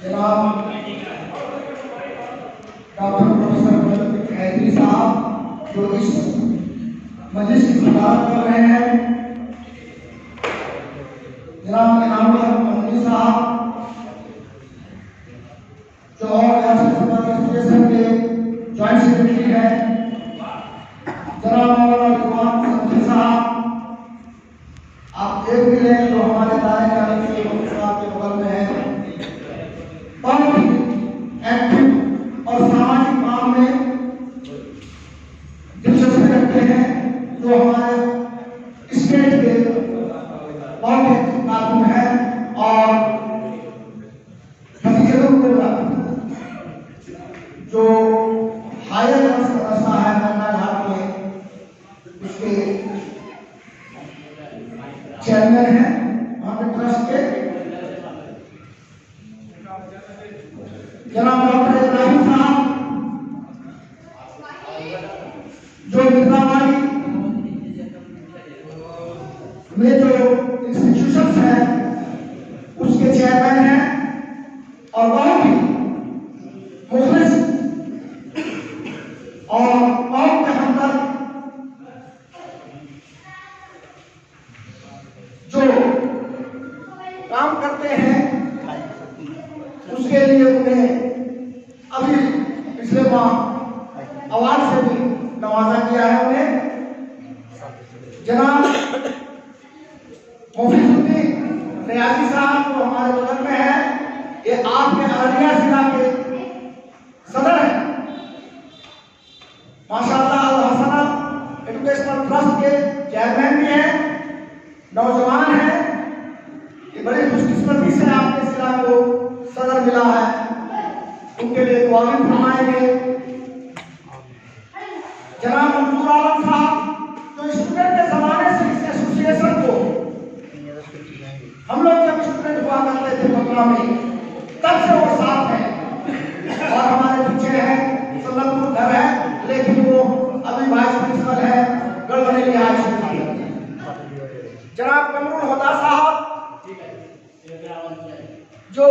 जनाब doctor professor Hydari साहब जो इस मजलिस की सदारत कर रहे हैं, जनाब इनामुल मदनी साहब जो और एसोसिएशन के जॉइंट सेक्रेटरी हैं, जनाब मौलाना सब्जी साहब, आप देख भी लें जो हमारे दायरे आने से साहब के बगल में है, बहुत ही एक्टिव और सामाजिक काम में दिलचस्पी रखते हैं, जो हमारे स्टेट के बहुत ही कारकुन है और जो हायर मदरसा है नन्ना घाट में, उसके चेयरमैन है वहां के ट्रस्ट के जनाब डॉक्टर इब्राहिम साहब, जो मिर्जावाड़ी में जो इंस्टीट्यूशंस है उसके चेयरमैन हैं और बहुत ही मुखलिस और कौम के हमदर्द जो काम करते हैं, उसके लिए उन्हें अभी पिछले माह अवार्ड से भी नवाजा गया है। उन्हें जनाब मुफीजुद्दीन रियाजी साहब जो हमारे बगल में है, ये आपके अररिया जिला के सदर हैं, माशाअल्लाह अल हसना एजुकेशनल ट्रस्ट के चेयरमैन भी हैं, नौजवान हैं, ये बड़ी खुशकिस्मती से आपके जिला को सदर मिला है, उनके लिए दुआ भी फरमाएंगे। जनाब मंजूर आलम साहब जो स्टूडेंट के जमाने से इस एसोसिएशन को हम लोग जब स्टूडेंट हुआ करते थे पटना में, तब से वो साथ हैं और हमारे पीछे है, सल्लमपुर घर है, लेकिन वो अभी वाइस प्रिंसिपल है गढ़बरेली हाई स्कूल की। जनाब कमरुल हुदा साहब जो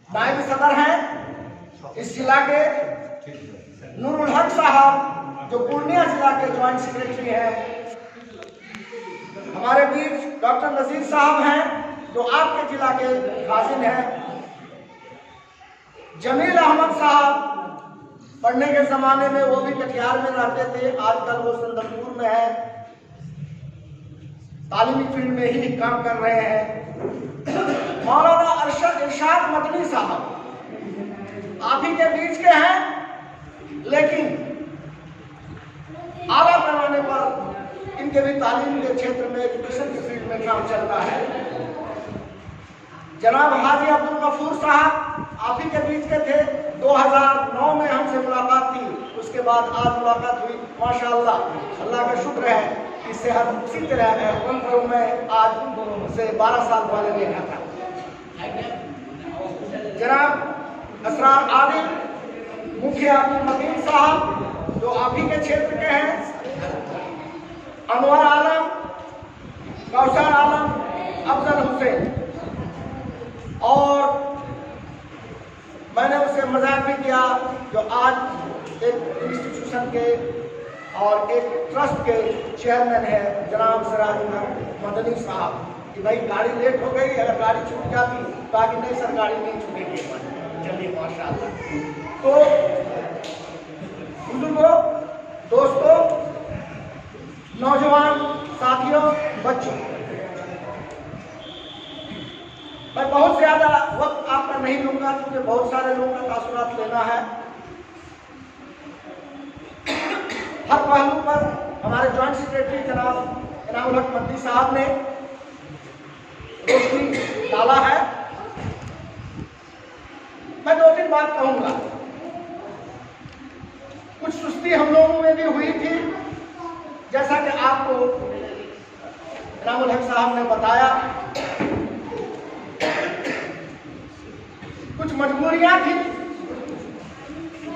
नायब सदर हैं इस जिला के, नूरुल हक साहब जो पूर्णिया जिला के ज्वाइंट सेक्रेटरी हैं, हमारे बीच डॉक्टर नजीर साहब हैं जो आपके जिला के खाजिन हैं, जमील अहमद साहब पढ़ने के जमाने में वो भी कटिहार में रहते थे, आजकल वो संदलपुर में है, तालीमी फील्ड में ही काम कर रहे हैं। मौलाना अरशद इरशाद मदनी साहब आप ही के बीच के हैं, लेकिन आला पैमाने पर इनके भी तालीम के क्षेत्र में एजुकेशन के फील्ड में काम चलता है। जनाब हाजी अब्दुल गफूर साहब आप ही के बीच के थे, 2009 में हमसे मुलाकात थी, उसके बाद आज मुलाकात हुई, माशाअल्लाह अल्लाह का शुक्र है कि सेहत उसी तरह है, उनको मैं आज से 12 साल पहले देखा था। जनाब असरार आदिल मुखिया अब्दुल मतीन साहब जो आप ही के क्षेत्र के हैं, अनवर आलम, कौसर आलम, अफजल हुसैन, और मैंने उससे मजाक भी किया जो आज एक इंस्टीट्यूशन के और एक ट्रस्ट के चेयरमैन है जनाब सिराजुल मदनी साहब, कि भाई गाड़ी लेट हो गई, अगर गाड़ी छूट जाती बाकी नहीं सर गाड़ी नहीं छूटेगी, चलिए माशाअल्लाह। तो बुजुर्गों, दोस्तों, नौजवान साथियों, बच्चों, मैं बहुत ज्यादा वक्त आपका नहीं लूंगा क्योंकि बहुत सारे लोगों का तासुरात लेना है। हर पहलू पर हमारे ज्वाइंट सेक्रेटरी जनाब इनामुल हक मदनी साहब ने रोशनी डाला है। मैं 2-3 बात कहूंगा। कुछ सुस्ती हम लोगों में भी हुई थी, जैसा कि आपको इनामुल हक साहब ने बताया, कुछ मजबूरियां थी।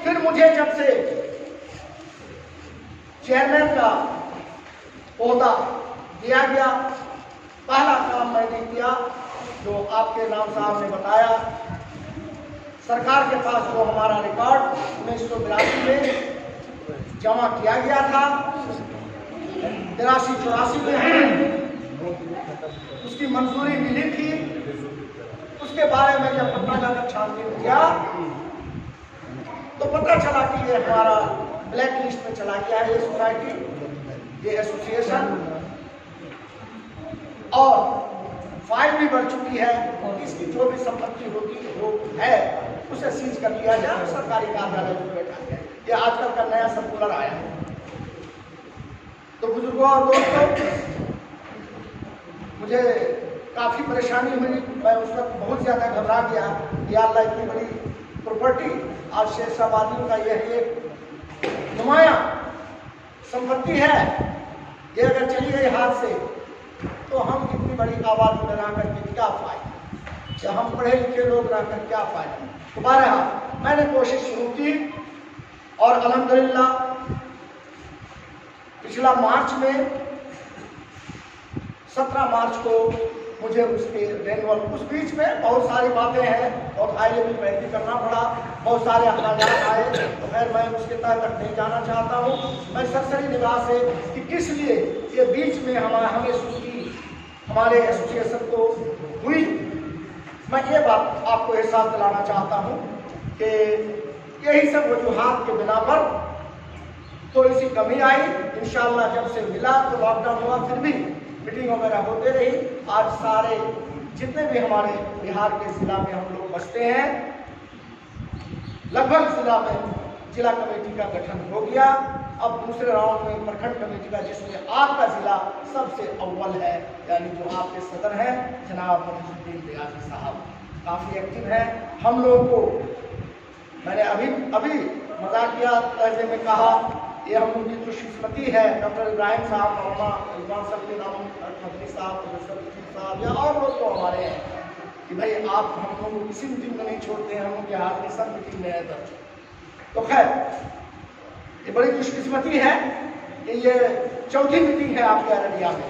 फिर मुझे जब से चेयरमैन का ओहदा दिया गया, पहला काम मैंने किया जो आपके नाम साहब ने बताया, सरकार के पास जो हमारा रिकॉर्ड 1982 में जमा किया गया था, 83-84 में हमें उसकी मंजूरी मिली थी। उसके बारे में जब पता जाकर छानबीन किया तो पता चला कि ये हमारा ब्लैक लिस्ट में चला गया है, ये सोसाइटी, ये एसोसिएशन, और फाइल भी बढ़ चुकी है। इसकी जो भी संपत्ति होती है उसे सीज कर लिया जाए, सरकारी कार्यालय में बैठा जाए। ये आजकल का नया सर्कुलर आया है। तो बुजुर्गों और दोस्तों, मुझे काफी परेशानी हुई। मैं उस वक्त बहुत ज्यादा घबरा गया। या अल्लाह, इतनी बड़ी प्रॉपर्टी, आज शेरशाहबादियों का यह एक नुमाया संपत्ति है, ये अगर चली गई हाथ से तो हम इतनी बड़ी आबादी में रह करके क्या फायदा, या हम पढ़े लिखे लोग रहकर क्या फायदा। दोबारा मैंने कोशिश शुरू की और अल्हम्दुलिल्लाह पिछला मार्च में 17 मार्च को मुझे उसके रेनवल, उस बीच में बहुत सारी बातें हैं, बहुत हाई लेवल पर भी करना पड़ा, बहुत सारे अखराजात आए, तो खैर मैं उसके तहत नहीं जाना चाहता हूँ। मैं सरसरी निगाह से कि किस लिए ये बीच में हमें सूची हमारे एसोसिएशन को हुई, मैं ये बात आपको एहसास दिलाना चाहता हूँ कि यही सब वजूहात के बिना पर थोड़ी सी कमी आई। इंशाअल्लाह जब से मिला तो लॉकडाउन हुआ, फिर भी मीटिंग वगैरह होते रही। आज सारे जितने भी हमारे बिहार के जिला में हम लोग बसते हैं, लगभग जिला में जिला कमेटी का गठन हो गया। अब दूसरे राउंड में प्रखंड कमेटी का, जिसमें आपका जिला सबसे अव्वल है, यानी जो आपके सदर हैं जनाब मोहम्मद बयाजी साहब, काफ़ी एक्टिव हैं। हम लोगों को मैंने अभी मजाकिया लहजे में कहा, ये हम लोग की खुशकिस्मती है, डॉक्टर इब्राहिम साहब, मौलाना सल्लल्लाहु अलैहि साहब, प्रोफेसर साहब या और लोग तो हमारे हैं कि भाई आप हम लोग को किसी मीटिंग में नहीं छोड़ते हैं, हम लोग के हाथ में सब मीटिंग में है दर्ज। तो खैर ये बड़ी खुशकिस्मती है कि ये चौथी मीटिंग है आपके अररिया में,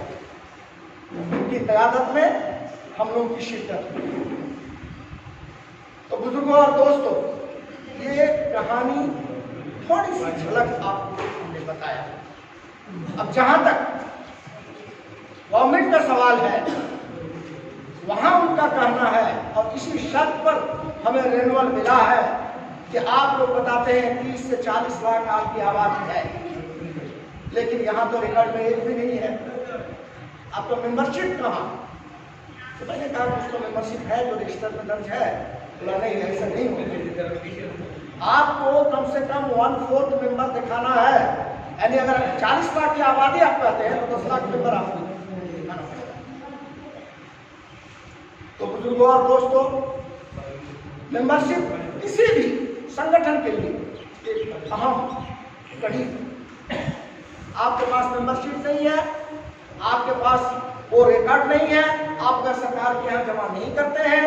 उनकी क़यादत में हम लोगों की शिरकत। तो बुजुर्गों और दोस्तों, ये कहानी थोड़ी सी झलक आपको हमने बताया। अब जहां तक गवर्नमेंट का सवाल है, वहां उनका कहना है, और इसी शर्त पर हमें रेनवल मिला है कि आप लोग बताते हैं 30 से 40 लाख आपकी आबादी है, लेकिन यहाँ तो रिकॉर्ड में एक भी नहीं है। आपका मेंबरशिप कहाँ? तो मैंने कहा कुछ तो मेंबरशिप है जो रजिस्टर में दर्ज है, बोला नहीं ऐसा नहीं होगा। आपको कम से कम 1/4 मेंबर दिखाना है, यानी अगर 40 लाख की आबादी आप कहते हैं तो 10 लाख मेंबर आपको दिखाना पड़ेगा। तो बुजुर्गों और दोस्तों, मेंबरशिप किसी भी संगठन के लिए एक अहम कड़ी। आपके पास मेंबरशिप नहीं है, आपके पास वो रिकॉर्ड नहीं है, आप अगर सरकार के यहाँ जमा नहीं करते हैं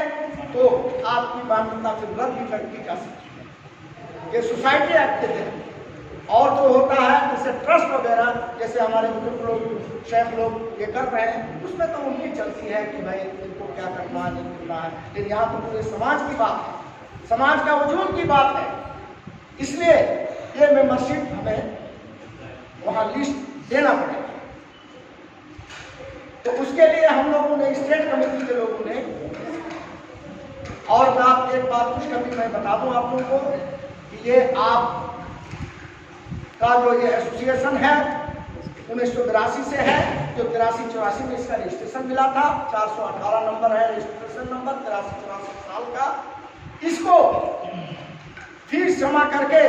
तो आपकी मान्यता फिर रद्द भी करनी जा सकती है। ये सोसाइटी एक्ट के तहत। और जो होता है जैसे ट्रस्ट वगैरह, जैसे हमारे बुजुर्ग लोग, शेख लोग ये कर रहे हैं, उसमें तो उनकी चलती है कि भाई इनको क्या करना है, नहीं करना है। लेकिन यहाँ तो पूरे समाज की बात है, समाज का वजूद की बात है, इसलिए ये मेंबरशिप हमें वहाँ लिस्ट देना पड़ेगा। तो उसके लिए हम लोगों ने, स्टेट कमेटी के लोगों ने, और मैं आप एक बात कुछ कभी मैं बता दूं आप लोगों को कि ये आप का जो ये एसोसिएशन है 1982 से है, जो 83-84 में इसका रजिस्ट्रेशन मिला था, 418 नंबर है रजिस्ट्रेशन नंबर, 83-84 साल का। इसको फीस जमा करके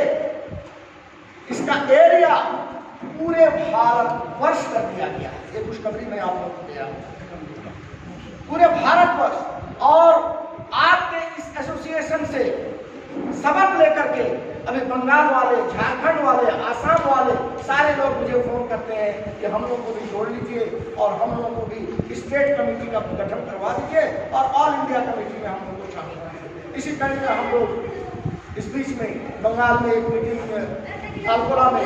इसका एरिया पूरे भारत वर्ष कर दिया गया। ये खुशखबरी मैं आप लोगों को दे रहा हूं, पूरे भारत वर्ष। और आपके इस एसोसिएशन से सबक लेकर के अभी बंगाल वाले, झारखंड वाले, आसाम वाले सारे लोग मुझे फोन करते हैं कि हम लोग को भी जोड़ लीजिए और हम लोगों को भी स्टेट कमेटी का गठन करवा दीजिए और ऑल इंडिया कमेटी में हम लोग को शामिल करें। इसी तरह से हम लोग इस बीच में बंगाल में एक मीटिंग तालकोला में,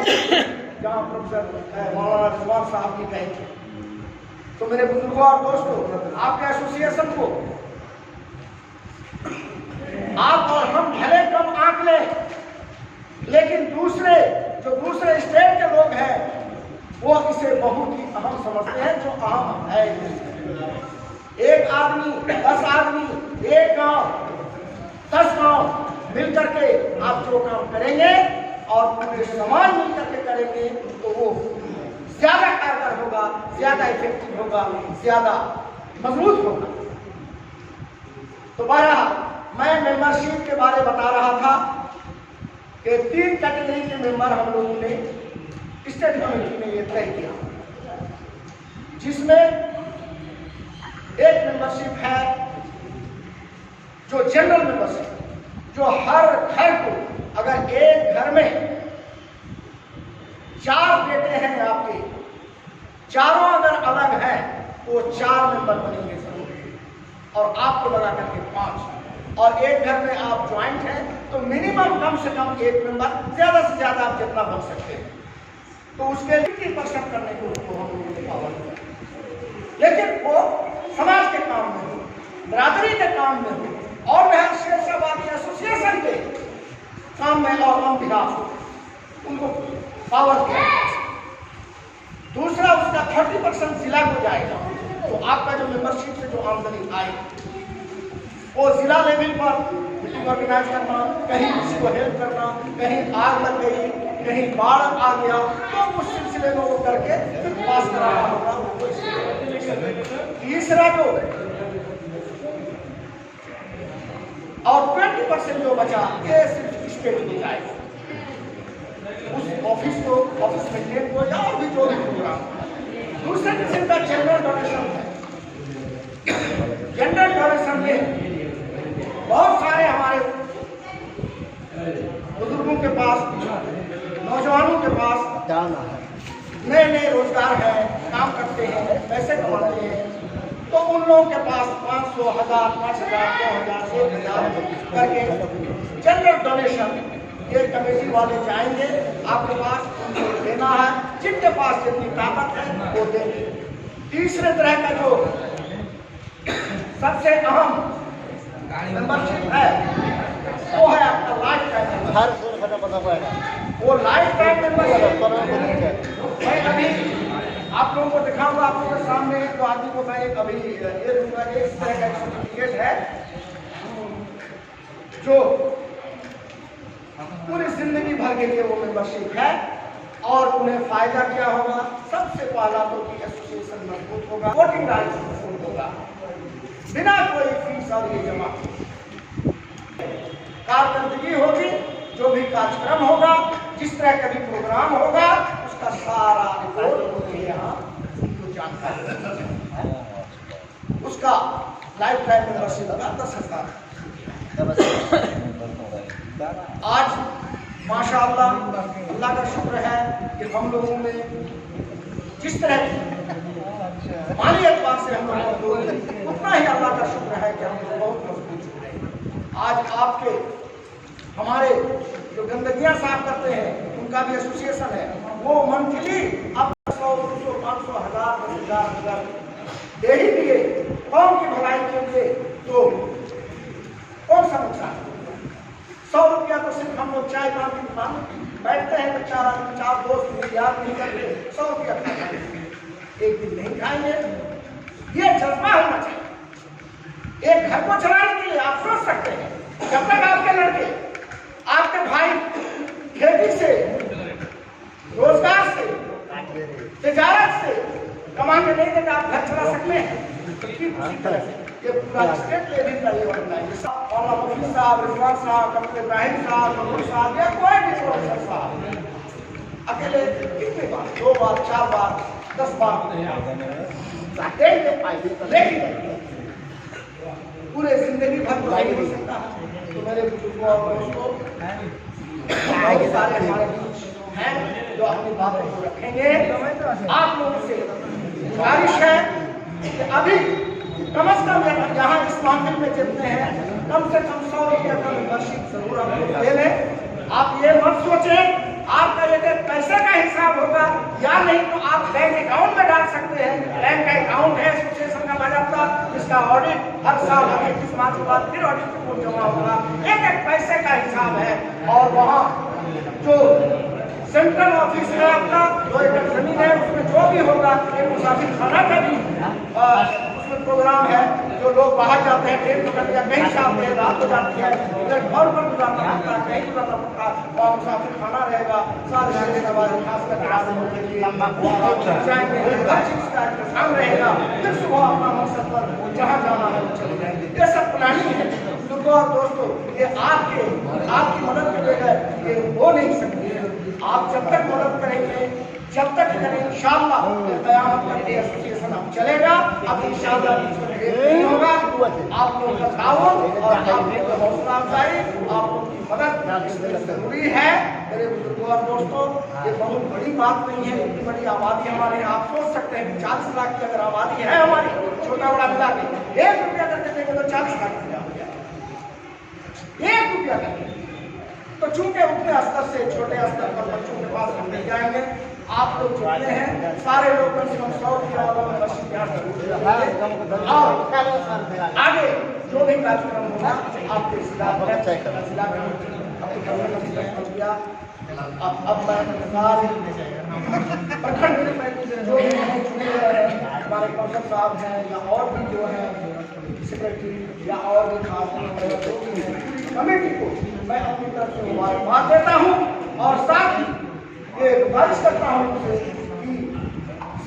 जहाँ प्रोफेसर मौलाना रिजवान साहब भी गए थे। तो मेरे बुजुर्गों और दोस्तों, आपके एसोसिएशन को 10 गांव मिल करके आप जो काम करेंगे और पूरे समाज मिल करके करेंगे तो वो ज्यादा कारगर होगा, ज्यादा इफेक्टिव होगा, ज्यादा मजबूत होगा। दोबारा मैं मेंबरशिप के बारे में बता रहा था कि 3 कैटेगरी के मेंबर हम लोगों ने स्टेट कमेटी में ये तय किया, जिसमें एक मेंबरशिप है जो जनरल मेंबरशिप, जो हर घर को, अगर एक घर में 4 बेटे हैं आपके, चारों अगर अलग हैं तो 4 मेंबर बनेंगे जरूर, और आपको लगा करके 5, और एक घर में आप ज्वाइंट हैं तो मिनिमम कम से कम 1 मेंबर, ज्यादा से ज्यादा आप जितना बन सकते हैं, तो उसके 50% करने को उसको हम लोगों ने पावर दिया। लेकिन वो समाज के काम में हो, बरादरी के काम में हो, और वह शेरशाहबादी एसोसिएशन के काम में और हम बिहाफ उनको पावर दिया। दूसरा उसका 30% जिला को जाएगा, तो आपका जो मेंबरशिप से जो आमदनी आएगी वो जिला लेवल पर मीटिंग ऑर्गेनाइज करना, कहीं किसी को हेल्प करना, कहीं आग लग गई, कहीं बाढ़ आ गया, तो उस सिलसिले में वो करके फिर पास कराना होगा। तीसरा जो और 20% जो बचा ये सिर्फ स्टेट में जाएगा, उस ऑफिस में को या और भी जो भी प्रोग्राम। दूसरे किस्म का जनरल डोनेशन है। जनरल डोनेशन में बहुत सारे हमारे बुजुर्गों के पास, नौजवानों के पास नए नए रोजगार है, काम करते हैं, पैसे कमाते हैं, तो उन लोगों के पास 500, 1000, 5000, 2000, 1000 करके जनरल डोनेशन ये कमेटी वाले जाएंगे आपके पास, उनको देना है, जिनके पास जितनी ताकत है वो देंगे। तीसरे तरह का जो सबसे अहम मेंबरशिप है वो है आपका लाइफ टाइम। वो लाइफ टाइम मेंबरशिप मैं अभी आप लोगों को दिखाऊंगा, आप लोगों के सामने तो आदमी को मैं एक अभी ये दूंगा, इस तरह का सर्टिफिकेट है जो पूरी जिंदगी भर के लिए वो मेंबरशिप है, और उन्हें फायदा क्या होगा? सबसे पहला तो कि एसोसिएशन मजबूत होगा, वोटिंग राइट्स मजबूत होगा, बिना कोई फीस और ये जमा, कारकर्दगी होगी, जो भी कार्यक्रम होगा, जिस तरह का भी प्रोग्राम होगा, उसका सारा रिपोर्ट मुझे यहाँ जानकारी, उसका लाइफ टाइम मेंबरशिप का 10,000। आज माशाअल्लाह अल्लाह का शुक्र है कि हम लोगों में जिस तरह माली एतबार से हम लोग उतना ही अल्लाह का शुक्र है कि हम लोग बहुत मजबूत हो रहे। आज आपके हमारे जो गंदगियां साफ करते हैं उनका भी एसोसिएशन है, वो मंथली अब 100, 200, 500, 1000, 10,000 दे ही दिए कौम की भलाई के लिए, तो कौन सा नुकसान? 100 रुपया तो सिर्फ हम लोग चाय पान की दुकान बैठते हैं तो 4 आदमी 4 दोस्त याद नहीं करके 100 रुपया खाएंगे, एक दिन नहीं खाएंगे। ये जज्बा होना चाहिए। एक घर को चलाने के लिए आप सोच सकते हैं, जब तक आपके लड़के, आपके भाई खेती से, रोजगार से, तिजारत से कमा के नहीं देगा, आप घर चला सकते हैं। ठीक उसी तरह से ये पूरा स्टेट लेवल का ये बनता है। और मुफ्ती साहब, रिजवान साहब, डॉक्टर इब्राहिम साहब, मंसूर साहब या कोई भी प्रोफेसर साहब अकेले कितने बार, 2 बार, 4 बार, 10 बार लेकिन पूरे जिंदगी भर तो नहीं हो सकता। तो मेरे बुजुर्गों और दोस्तों बहुत सारे हमारे बीच हैं जो अपनी बातों को रखेंगे। आप लोगों से गुजारिश है कि अभी कम से कम यहाँ इस मामले में जितने हैं कम से कम 100 रुपया का मेंबरशिप जरूर आप लोग ले लें। आप ये मत सोचें आपका यदि पैसे का हिसाब होगा या नहीं तो आप बैंक अकाउंट में डाल सकते हैं। बैंक का अकाउंट है एसोसिएशन का बाज़ाब्ता, जिसका ऑडिट हर साल हमें 21 मार्च के बाद फिर ऑडिट रिपोर्ट जमा होगा। एक पैसे का हिसाब है, और वहाँ जो सेंट्रल ऑफिस है आपका 2 एकड़ जमीन है, उसमें जो भी होगा एक मुसाफिर खाना का भी उसमें प्रोग्राम है। जो लोग बाहर जाते हैं ट्रेन पकड़ या कहीं से आते हैं, रात हो जाती है, इधर घर पर गुजारना पड़ता है, कहीं गुजारना पड़ता है, वहाँ मुसाफिर खाना रहेगा, साथ रहने के बाद खास करके रास्ते के लिए जाएंगे, हर चीज़ का इंतजाम रहेगा, फिर सुबह अपना मकसद पर जहाँ जाना है वो चले जाएंगे। ये सब प्लानिंग है बुजुर्गों और दोस्तों, ये आपकी मदद के बगैर ये हो नहीं सकती है। आप जब तक मदद करेंगे, जब तक करें, इंशाअल्लाह क़यामत तक ये एसोसिएशन अब चलेगा। अब इंशाअल्लाह नहीं होगा, आप लोगों का ताउन और आप लोगों का हौसला अफजाई, आप लोगों की मदद इसमें जरूरी है। मेरे बुजुर्गों और दोस्तों, ये बहुत बड़ी बात नहीं है, इतनी बड़ी आबादी हमारे। आप सोच सकते हैं कि 40 लाख की अगर आबादी है हमारी, छोटा बड़ा मिला के 1 रुपया करके देंगे तो 40 लाख रुपया हो जाएगा, 1 रुपया करके। तो चूंकि उतने स्तर से छोटे स्तर पर बच्चों के पास हम ले जाएंगे। आप लोग जुड़े हैं, सारे लोग कम से कम 100 की आवाज़ में और आगे जो भी कार्यक्रम होगा आपके जिला अब मैं प्रखंड जो भी चुने गए हैं, हमारे कौशल साहब हैं या और भी जो हैं सेक्रेटरी या और भी खास कमेटी को मैं अपनी तरफ से मुबारकबाद देता हूँ और साथ ही ये गुजारिश करता हूँ कि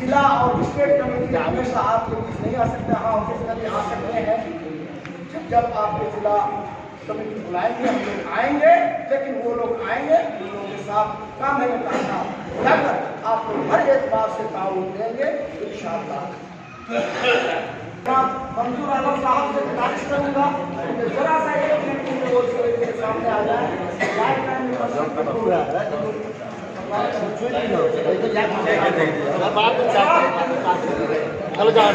जिला और स्टेट कमेटी हमेशा आपके बीच नहीं आ सकते। हाँ, ऑफिशियली आ सकते हैं जब आपके जिला कमेटी बुलाएंगे, हम लोग आएंगे, लेकिन वो लोग आएंगे, उन लोगों के साथ काम है बुलाकर आप लोग हर एतबार से ताउन देंगे इंशाअल्लाह। मंजूर आलम साहब से गुजारिश करूंगा जरा सा 1 मिनट के लिए वो सामने आ जाए। चलो जाओ।